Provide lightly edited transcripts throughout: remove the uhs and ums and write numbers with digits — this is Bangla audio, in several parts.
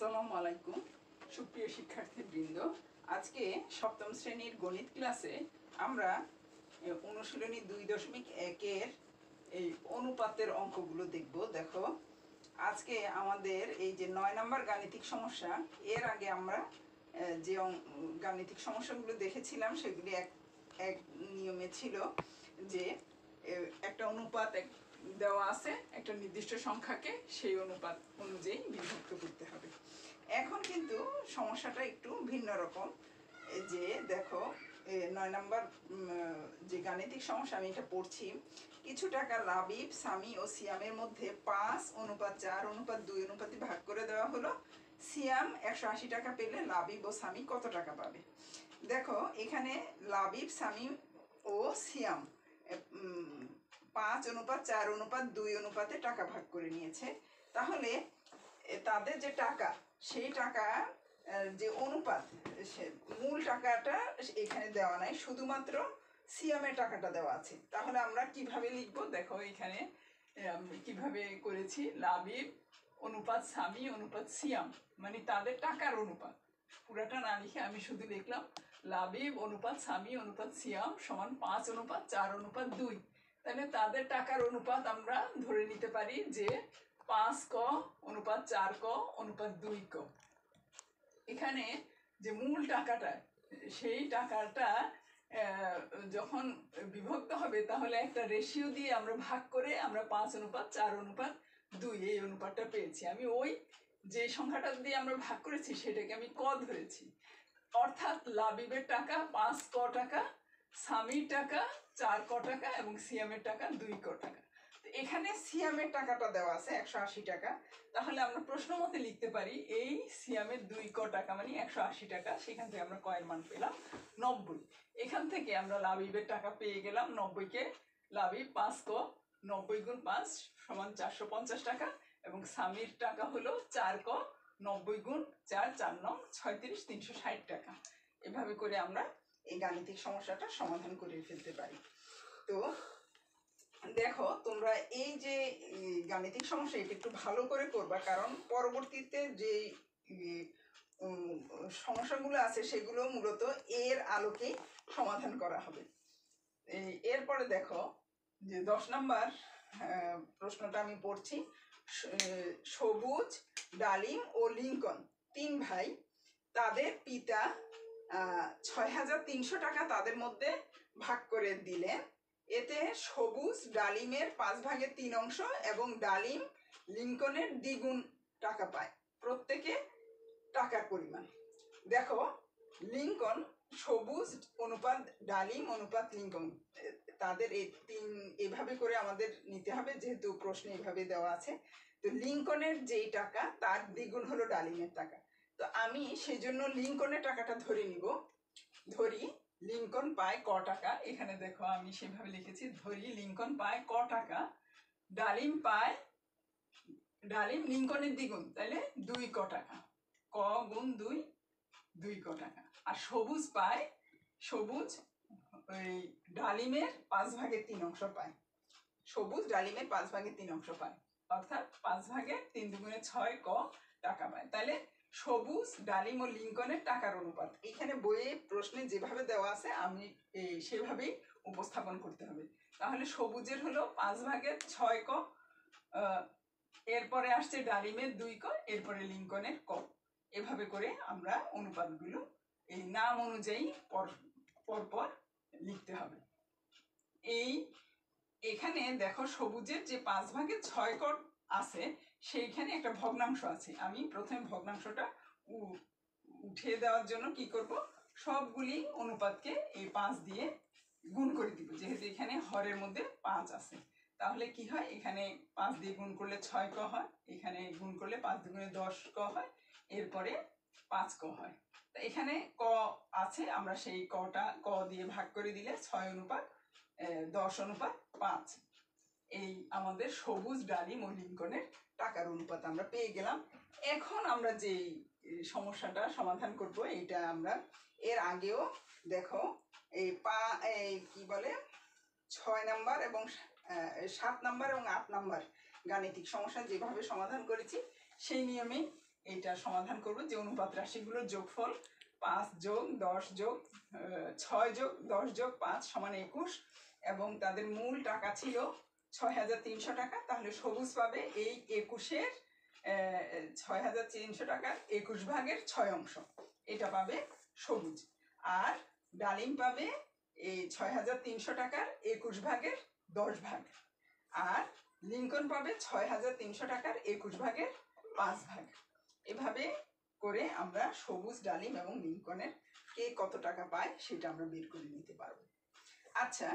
আসসালামু আলাইকুম সুপ্রিয় শিক্ষার্থীবৃন্দ। আজকে সপ্তম শ্রেণীর গণিত ক্লাসে আমরা অনুশীলনী 2.1-এর এই অনুপাতের অঙ্কগুলো দেখব। দেখো, আজকে আমাদের এই যে 9 নম্বর গাণিতিক সমস্যা, এর আগে আমরা যে গাণিতিক সমস্যাগুলো দেখেছিলাম সেগুলি এক নিয়মে ছিল যে একটা অনুপাত দেওয়া আছে একটা নির্দিষ্ট সংখ্যাকে, সেই অনুপাত অনুযায়ী বিভক্ত করতে হবে। এখন কিন্তু সমস্যাটা একটু ভিন্ন রকম। যে দেখো, 9 নম্বর যে গাণিতিক সমস্যা আমি এটা পড়ছি। কিছু টাকা লাবিব, সামি ও সিয়ামের মধ্যে 5:4:2 অনুপাতে ভাগ করে দেওয়া হলো। সিয়াম 180 টাকা পেলে লাবিব ও সামি কত টাকা পাবে? দেখো, এখানে লাবিব, সামি ও সিয়াম 5:4:2 অনুপাতে টাকা ভাগ করে নিয়েছে। তাহলে তাদের যে টাকা, সেই টাকা যে অনুপাত, মূল টাকাটা এখানে দেওয়া নাই, শুধুমাত্র সিয়ামের টাকাটা দেওয়া আছে। তাহলে আমরা কিভাবে লিখব? দেখো, এখানে কিভাবে করেছি, লাবিব অনুপাত সামি অনুপাত সিয়াম, মানে তাদের টাকার অনুপাত। পুরাটা না লিখে আমি শুধু লিখলাম লাবিব অনুপাত সামি অনুপাত সিয়াম সমান 5:4:2। তাহলে তাদের টাকার অনুপাত আমরা ধরে নিতে পারি যে 5 অনুপাত 4 অনুপাত 2। এখানে যে মূল টাকাটা, সেই টাকাটা যখন বিভক্ত হবে তাহলে একটা রেশিও দিয়ে আমরা ভাগ করে আমরা 5:4:2 এই অনুপাতটা পেয়েছি। আমি ওই যে সংখ্যাটা দিয়ে আমরা ভাগ করেছি সেটাকে আমি ক ধরেছি। অর্থাৎ লাবিবের টাকা 5 টাকা, সামির টাকা 4 টাকা এবং সিয়ামের টাকা 2 টাকা। এখানে সিয়ামের টাকাটা দেওয়া আছে 180 টাকা। তাহলে আমরা প্রশ্ন মতে লিখতে পারি এই সিয়ামের 2 টাকা মানে 180 টাকা। সেখান থেকে আমরা কয়ের মান পেলাম 90। এখান থেকে আমরা লাবিবের টাকা পেয়ে গেলাম 90কে লাবিব 5 90 গুণ 5 সমান 450 টাকা, এবং সামির টাকা হলো 4 90 গুণ 4 4 9 36 360 টাকা। এভাবে করে আমরা এই গাণিতিক সমস্যাটা সমাধান করে ফেলতে পারি। তো দেখো, তোমরা এই যে গাণিতিক সমস্যা এটা একটু ভালো করে করবা, কারণ পরবর্তীতে যে সমস্যাগুলো আছে সেগুলো মূলত এর আলোকেই সমাধান করা হবে। এরপরে দেখো যে 10 নম্বর প্রশ্নটা আমি পড়ছি। সবুজ, ডালিম ও লিঙ্কন 3 ভাই। তাদের পিতা 6,300 টাকা তাদের মধ্যে ভাগ করে দিলেন। এতে সবুজ ডালিমের 5/3 অংশ এবং ডালিম লিঙ্কনের দ্বিগুণ টাকা পায়। প্রত্যেকে টাকার পরিমাণ। দেখো, লিঙ্কন, সবুজ অনুপাত ডালিম অনুপাত লিঙ্কন, তাদের এভাবে করে আমাদের নিতে হবে, যেহেতু প্রশ্নে এভাবে দেওয়া আছে। তো লিঙ্কনের যেই টাকা তার দ্বিগুণ হলো ডালিমের টাকা। তো আমি সেজন্য লিঙ্কনের টাকাটা ধরে নিব। ধরি লিঙ্কন পায় ক টাকা। এখানে দেখো আমি সেভাবে লিখেছি, ধরি লিঙ্কন পায় ক টাকা। ডালিম লিঙ্কনের দ্বিগুণ, তাহলে 2 টাকা। ক গুণ 2 টাকা। আর সবুজ ওই ডালিমের 5/3 অংশ পায়। সবুজ ডালিমের 5/3 অংশ পায়, অর্থাৎ 5/3 দুগুণে 6 টাকা পায়। তাহলে সবুজ, ডালিম ও লিঙ্কনের টাকার অনুপাত এখানে বইয়ে প্রশ্নে যেভাবে দেওয়া আছে আমি সেভাবেই উপস্থাপন করতে হবে। তাহলে সবুজের হলো 5/6 এরপরে আসছে ডালিমের 2 এরপরে লিঙ্কনের এভাবে করে আমরা অনুপাতগুলো এই নাম অনুযায়ী পরপর লিখতে হবে। এখানে দেখো, সবুজের যে 5/6 আছে সেইখানে একটা ভগ্নাংশ আছে। আমি প্রথমে ভগ্নাংশটা উঠিয়ে দেওয়ার জন্য কি করব, সবগুলি অনুপাতকে এই 5 দিয়ে গুণ করে দিব, যেহেতু এখানে হরের মধ্যে 5 আছে। তাহলে কি হয়, এখানে 5 দিয়ে গুণ করলে 6 হয়, এখানে গুণ করলে 5 দুগুণে 10 হয়, এরপরে 5 হয়। তা এখানে ক আছে, আমরা সেই ক দিয়ে ভাগ করে দিলে 6:10:5 এই আমাদের সবুজ ডালিম ও লিঙ্কনের টাকার অনুপাত আমরা পেয়ে গেলাম। এখন আমরা যে সমস্যাটা সমাধান করব, এইটা আমরা এর আগেও দেখো এই কি বলে 6 নম্বর এবং 7 নম্বর এবং 8 নম্বর গাণিতিক সমস্যা যেভাবে সমাধান করেছি সেই নিয়মেই এইটা সমাধান করব যে অনুপাত রাশিগুলোর যোগফল 5 যোগ 10 যোগ 6 যোগ 10 যোগ 5 সমান 21 এবং তাদের মূল টাকা ছিল 6,300 টাকা। তাহলে সবুজ পাবে এই 21-এর 6,300 টাকার 21 ভাগের 6 অংশ, এটা পাবে সবুজ। আর ডালিম পাবে এই 6,300 টাকার 21 ভাগের 10 ভাগ। আর লিঙ্কন পাবে 6,300 টাকার 21 ভাগের 5 ভাগ। এভাবে করে আমরা সবুজ, ডালিম এবং লিঙ্কনের কে কত টাকা পায় সেটা আমরা বের করে নিতে পারবো। আচ্ছা,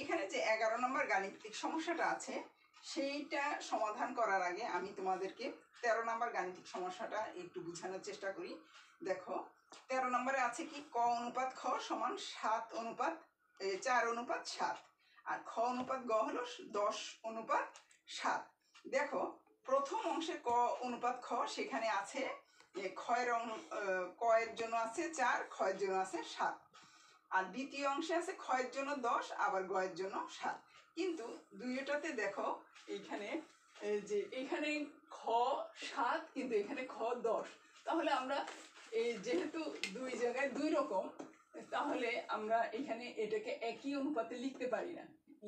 এখানে যে 11 নম্বর গাণিতিক সমস্যাটা আছে সেইটা সমাধান করার আগে আমি তোমাদেরকে 13 নম্বর গাণিতিক সমস্যাটা একটু বোঝানোর চেষ্টা করি। দেখো 13 নম্বরে আছে কি ক অনুপাত খ সমান 4:7 আর খ অনুপাত গ হলো 10:7। দেখো প্রথম অংশে ক অনুপাত খ সেখানে আছে ক এর জন্য আছে 4, খ এর জন্য আছে 7। আর দ্বিতীয় অংশে আছে খ এর জন্য 10 আবার গ এর জন্য 7। কিন্তু দুইটাতে দেখো এইখানে যে এখানে খ 7 কিন্তু এখানে খ 10। তাহলে আমরা এই যেহেতু দুই জায়গায় দুই রকম, তাহলে আমরা এখানে এটাকে একই অনুপাতে লিখতে পারি না।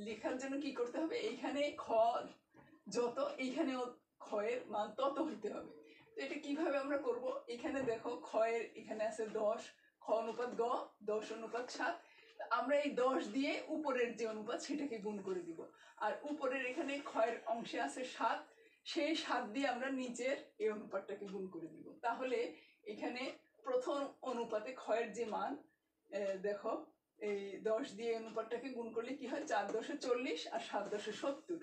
লেখার জন্য কি করতে হবে, এইখানে খ যত এইখানেও খ এর মান তত হইতে হবে। তো এটা কিভাবে আমরা করব, এখানে দেখো খ এর এখানে আছে 10, খ অনুপাত গ 10:7। আমরা এই 10 দিয়ে উপরের যে অনুপাত সেটাকে গুণ করে দিব। আর উপরের এখানে খ এর অংশে আছে 7, সেই 7 দিয়ে আমরা নিচের এই অনুপাতটাকে গুণ করে দিব। তাহলে এখানে প্রথম অনুপাতে খ এর যে মান দেখো এই 10 দিয়ে অনুপাতটাকে গুণ করলে কি হয়, 4×10 = 40 আর 7×10 = 70।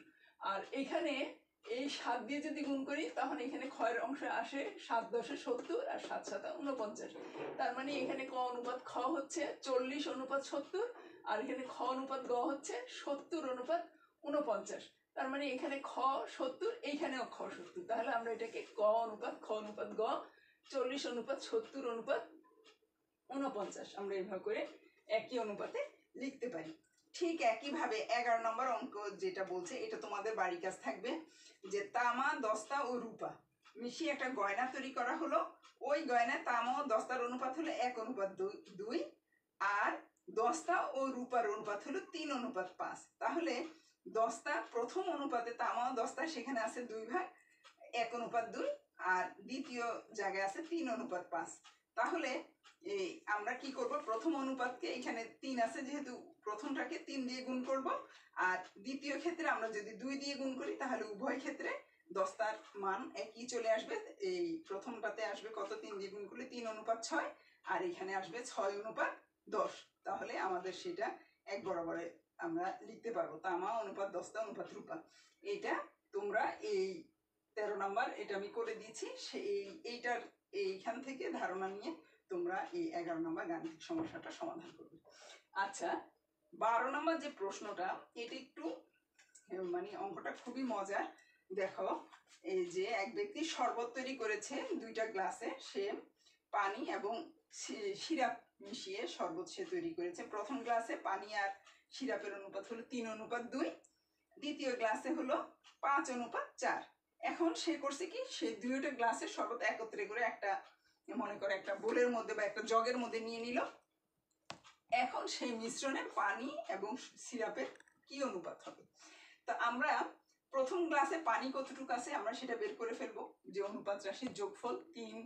আর এখানে এই 7 দিয়ে যদি গুণ করি তাহলে এখানে খ এর অংশে আসে 7×10 = 70 আর 7×7 = 49। তার মানে এখানে ক অনুপাত খ হচ্ছে 40:70 আর এখানে খ অনুপাত গ হচ্ছে 70:49। তার মানে এখানে খ 70, এইখানেও খ 70। তাহলে আমরা এটাকে ক অনুপাত খ অনুপাত গ 40:70:49 আমরা এইভাবে করে একই অনুপাতে লিখতে পারি। ঠিক একইভাবে 11 নম্বর অঙ্ক যেটা বলছে, এটা তোমাদের বাড়ির কাজ থাকবে যে তামা, দস্তা ও রূপা মিশিয়ে একটা গয়না তৈরি করা হলো। ওই গয়নায় তামা ও দস্তার অনুপাত হলো 1:2 আর দস্তা ও রূপার অনুপাত হলো 3:5। তাহলে দস্তা প্রথম অনুপাতে তামা ও দস্তা সেখানে আছে 2 ভাগ 1:2 আর দ্বিতীয় জায়গায় আছে 3:5। তাহলে এই আমরা কি করব, প্রথম অনুপাতকে এখানে 3 আছে যেহেতু প্রথমটাকে 3 দিয়ে গুণ করব। আর দ্বিতীয় ক্ষেত্রে আমরা যদি 2 দিয়ে গুণ করি তাহলে উভয় ক্ষেত্রে দস্তার মান একই চলে আসবে। এই প্রথমটাতে আসবে কত, 3 দিয়ে গুণ করলে 3:6 আর এখানে আসবে 6:10। তাহলে আমাদের সেটা এক বরাবরে আমরা লিখতে পারবো, তামা অনুপাত দস্তা অনুপাত রূপা। এটা তোমরা এই 13 নম্বর এটা আমি করে দিয়েছি, এইটার এইখান থেকে ধারণা নিয়ে তোমরা এই 11 নম্বর গাণিতিক সমস্যাটা সমাধান করবে। আচ্ছা, 12 নম্বর যে প্রশ্নটা, এটা একটু মানে অঙ্কটা খুবই মজার। দেখো এই যে এক ব্যক্তি শরবত তৈরি করেছে 2টা গ্লাসে, সে পানি এবং সিরাপ মিশিয়ে শরবত সে তৈরি করেছে। প্রথম গ্লাসে পানি আর সিরাপের অনুপাত হলো 3:2, দ্বিতীয় গ্লাসে হলো 5:4। এখন সে করছে কি, সে 2টা গ্লাসের শরবত একত্রে করে একটা মনে করে একটা বোলের মধ্যে বা একটা জগের মধ্যে নিয়ে নিল। এখন সেই মিশ্রণে পানি এবং সিরাপের কি অনুপাত হবে। তো আমরা প্রথম গ্লাসে পানি কতটুকু আছে আমরা সেটা বের করে ফেলবো। যে অনুপাত রাশির যোগফল 3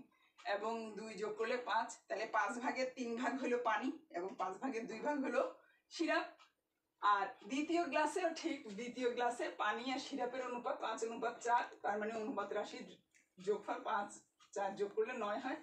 এবং 2 যোগ করলে 5, তাহলে 5 ভাগের 3 ভাগ হলো পানি এবং 5 ভাগের 2 ভাগ হলো সিরাপ। আর দ্বিতীয় গ্লাসেও ঠিক, দ্বিতীয় গ্লাসে পানি আর সিরাপের অনুপাত 5:4। তার মানে অনুপাত রাশির যোগফল 5, 4 যোগ করলে 9 হয়।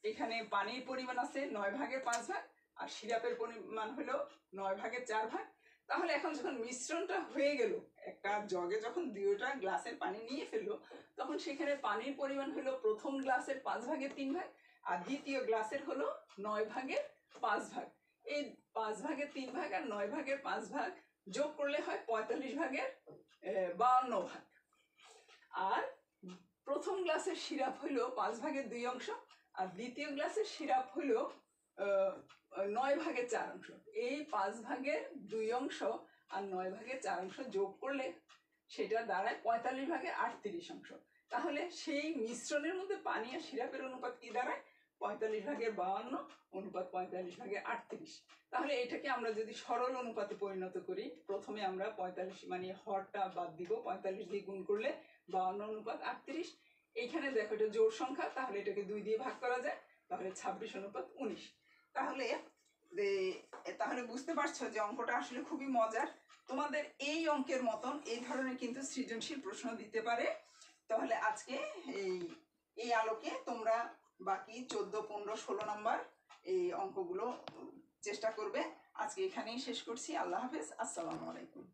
এখানে পানির পরিমাণ আছে 9 ভাগের 5 ভাগ আর সিরাপের পরিমাণ হলো 9 ভাগের 4 ভাগ। তাহলে এখন যখন মিশ্রণটা হয়ে গেল, একটা জগে যখন 2টা গ্লাসের পানি নিয়ে ফেললো, তখন সেখানে পানির পরিমাণ হলো প্রথম গ্লাসের 5 ভাগের 3 ভাগ আর দ্বিতীয় গ্লাসের হলো 9 ভাগের 5 ভাগ। এই 5 ভাগের 3 ভাগ আর 9 ভাগের 5 ভাগ যোগ করলে হয় 45 ভাগের 52 ভাগ। আর প্রথম গ্লাসের সিরাপ হলো 5 ভাগের 2 অংশ আর দ্বিতীয় গ্লাসের সিরাপ হলো 9 ভাগের 4 অংশ। এই 5 ভাগের 2 অংশ আর 9 ভাগের 4 অংশ যোগ করলে সেটা দাঁড়ায় 45 ভাগের 38 অংশ। তাহলে সেই মিশ্রণের মধ্যে পানি আর সিরাপের অনুপাত কি দাঁড়ায়? 45/52 অনুপাত 45/38। তাহলে এটাকে আমরা যদি সরল অনুপাতে পরিণত করি, প্রথমে আমরা 45 মানে হরটা বাদ দিব, 45 দিয়ে গুণ করলে 52/38। এইখানে দেখো এটা জোড় সংখ্যা, তাহলে এটাকে 2 দিয়ে ভাগ করা যায়, তাহলে 26/19। তাহলে তাহলে বুঝতে পারছো যে অঙ্কটা আসলে খুবই মজার। তোমাদের এই অঙ্কের মতন এই ধরনের কিন্তু সৃজনশীল প্রশ্ন দিতে পারে। তাহলে আজকে এই এই আলোকে তোমরা বাকি 14, 15, 16 নম্বর এই অঙ্কগুলো চেষ্টা করবে। আজকে এখানেই শেষ করছি। আল্লাহ হাফেজ, আসসালামু আলাইকুম।